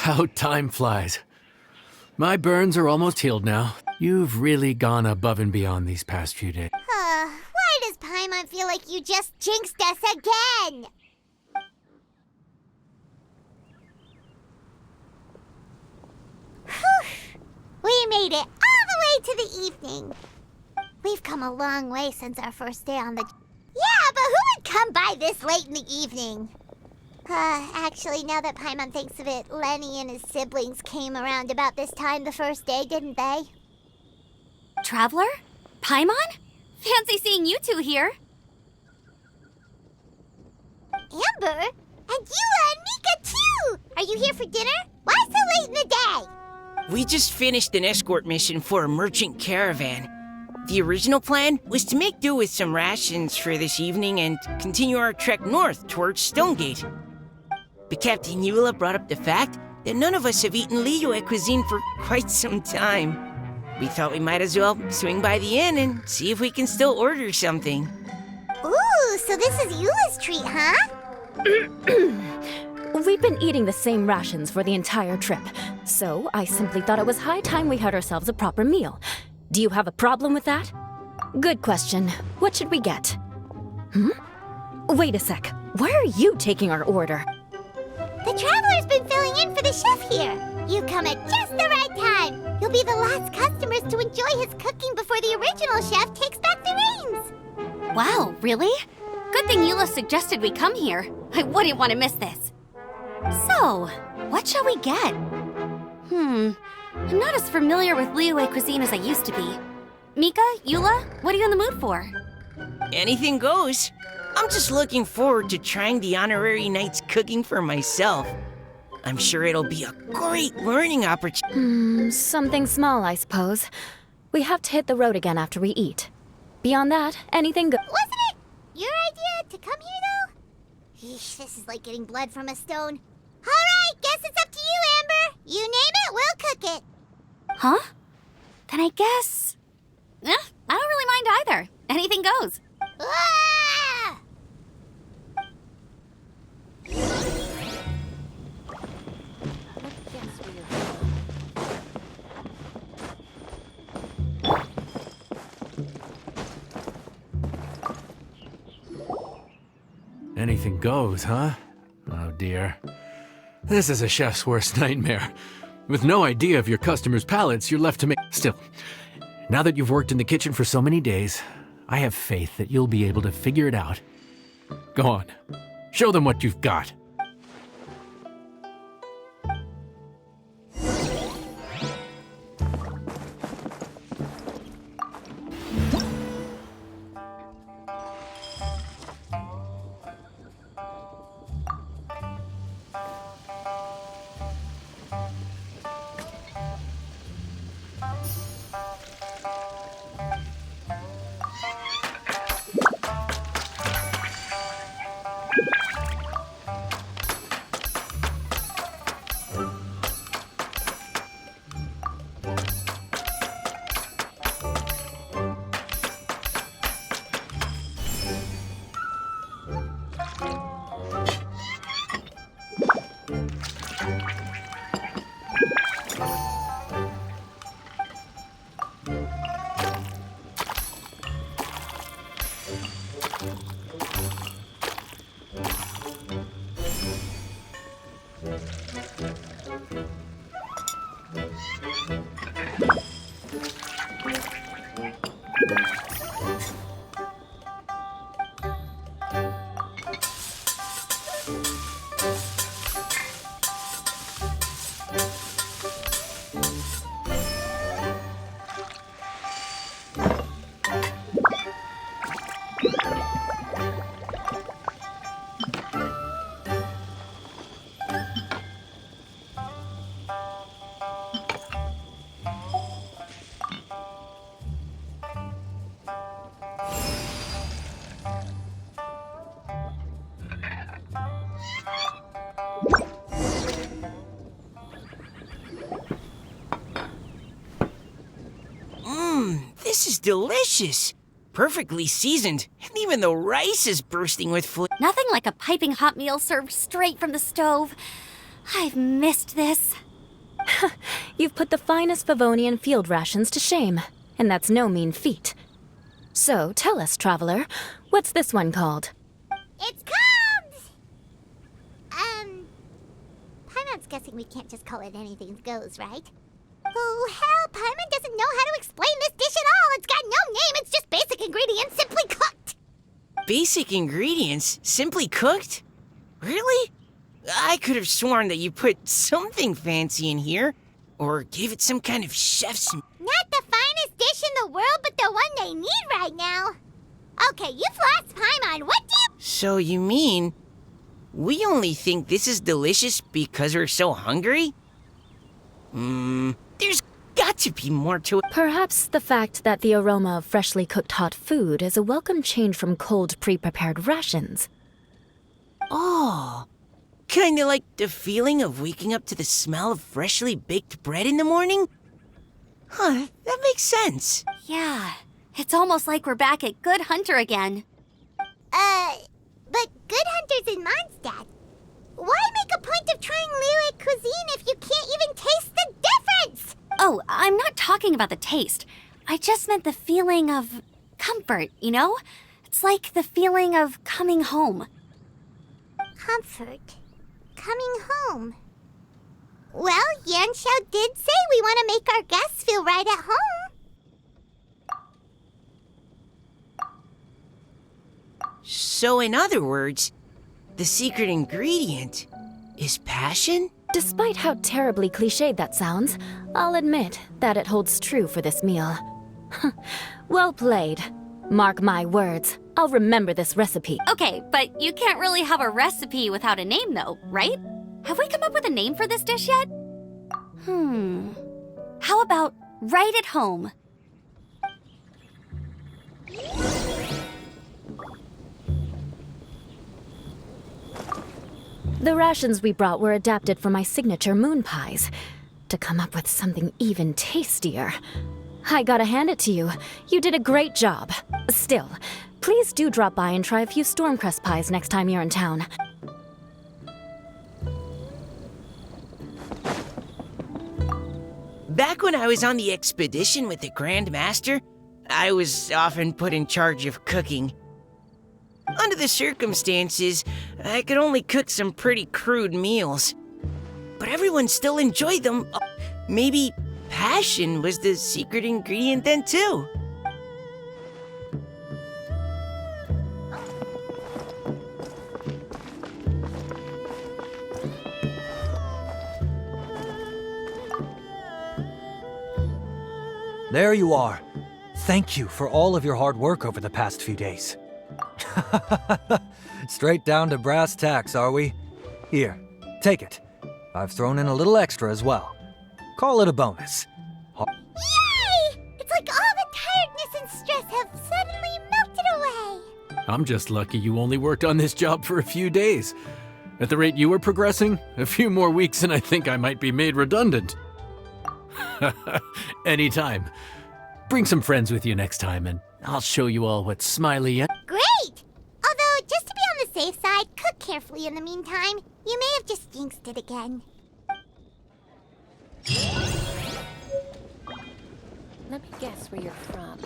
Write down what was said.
How time flies. My burns are almost healed now. You've really gone above and beyond these past few days. Why does Paimon feel like you just jinxed us again? Whew. We made it all the way to the evening. We've come a long way since our first day on the... Yeah, but who would come by this late in the evening? Actually, now that Paimon thinks of it, Lenny and his siblings came around about this time the first day, didn't they? Traveler? Paimon? Fancy seeing you two here. Amber? And Eula and Mika too! Are you here for dinner? Why so late in the day? We just finished an escort mission for a merchant caravan. The original plan was to make do with some rations for this evening and continue our trek north towards Stonegate. But Captain Eula brought up the fact that none of us have eaten Liyue cuisine for quite some time. We thought we might as well swing by the inn and see if we can still order something. Ooh, so this is Eula's treat, huh? We've been eating the same rations for the entire trip, so I simply thought it was high time we had ourselves a proper meal. Do you have a problem with that? Good question. What should we get? Wait a sec. Why are you taking our order? The Traveler's been filling in for the chef here. You come at just the right time. You'll be the last customers to enjoy his cooking before the original chef takes back the reins. Wow, really? Good thing Eula suggested we come here. I wouldn't want to miss this. So, what shall we get? I'm not as familiar with Liyue cuisine as I used to be. Mika, Eula, what are you in the mood for? Anything goes. I'm just looking forward to trying the honorary knight's cooking for myself. I'm sure it'll be a great learning opportunity. Something small, I suppose. We have to hit the road again after we eat. Beyond that, anything goes. Wasn't it your idea to come here, though? Eesh, this is like getting blood from a stone. All right, guess it's up to you, Amber. You name it, we'll cook it. Huh? Then I guess... I don't really mind either. Anything goes. Ah! Anything goes, huh? Oh dear. This is a chef's worst nightmare. With no idea of your customers' palates, you're left to make... Still, now that you've worked in the kitchen for so many days, I have faith that you'll be able to figure it out. Go on. Show them what you've got. This is delicious. Perfectly seasoned, and even the rice is bursting with flavor. Nothing like a piping hot meal served straight from the stove. I've missed this. You've put the finest Favonian field rations to shame, and that's no mean feat. So, tell us, traveler, what's this one called? It's called... Paimon's guessing we can't just call it anything goes, right? Oh, hell, Paimon doesn't know how to explain this dish at all. It's got no name, it's just basic ingredients simply cooked. Basic ingredients? Simply cooked? Really? I could have sworn that you put something fancy in here. Or gave it some kind of chef's... Not the finest dish in the world, but the one they need right now. Okay, you've lost Paimon. What do you... So you mean... we only think this is delicious because we're so hungry? There's got to be more to it. Perhaps the fact that the aroma of freshly cooked hot food is a welcome change from cold, pre-prepared rations. Oh, kinda like the feeling of waking up to the smell of freshly baked bread in the morning? Huh, that makes sense. Yeah, it's almost like we're back at Good Hunter again. But Good Hunter's in Mondstadt. Why make a point of trying Liyue cuisine if you can't even taste the difference? Oh, I'm not talking about the taste. I just meant the feeling of comfort, you know? It's like the feeling of coming home. Comfort. Coming home. Well, Yanxiao did say we want to make our guests feel right at home. So in other words, the secret ingredient is passion? Despite how terribly cliched that sounds, I'll admit that it holds true for this meal. Well played. Mark my words, I'll remember this recipe. Okay, but you can't really have a recipe without a name though, right? Have we come up with a name for this dish yet? How about Right at Home? The rations we brought were adapted for my signature moon pies. To come up with something even tastier. I gotta hand it to you. You did a great job. Still, please do drop by and try a few Stormcrest pies next time you're in town. Back when I was on the expedition with the Grand Master, I was often put in charge of cooking. Under the circumstances, I could only cook some pretty crude meals. But everyone still enjoyed them. Maybe passion was the secret ingredient then too. There you are. Thank you for all of your hard work over the past few days. Straight down to brass tacks, are we? Here, take it. I've thrown in a little extra as well. Call it a bonus. Yay! It's like all the tiredness and stress have suddenly melted away. I'm just lucky you only worked on this job for a few days. At the rate you were progressing, a few more weeks and I think I might be made redundant. Anytime. Bring some friends with you next time and I'll show you all what Smiley and... Great! Although, just to be on the safe side, cook carefully in the meantime. You may have just jinxed it again. Let me guess where you're from.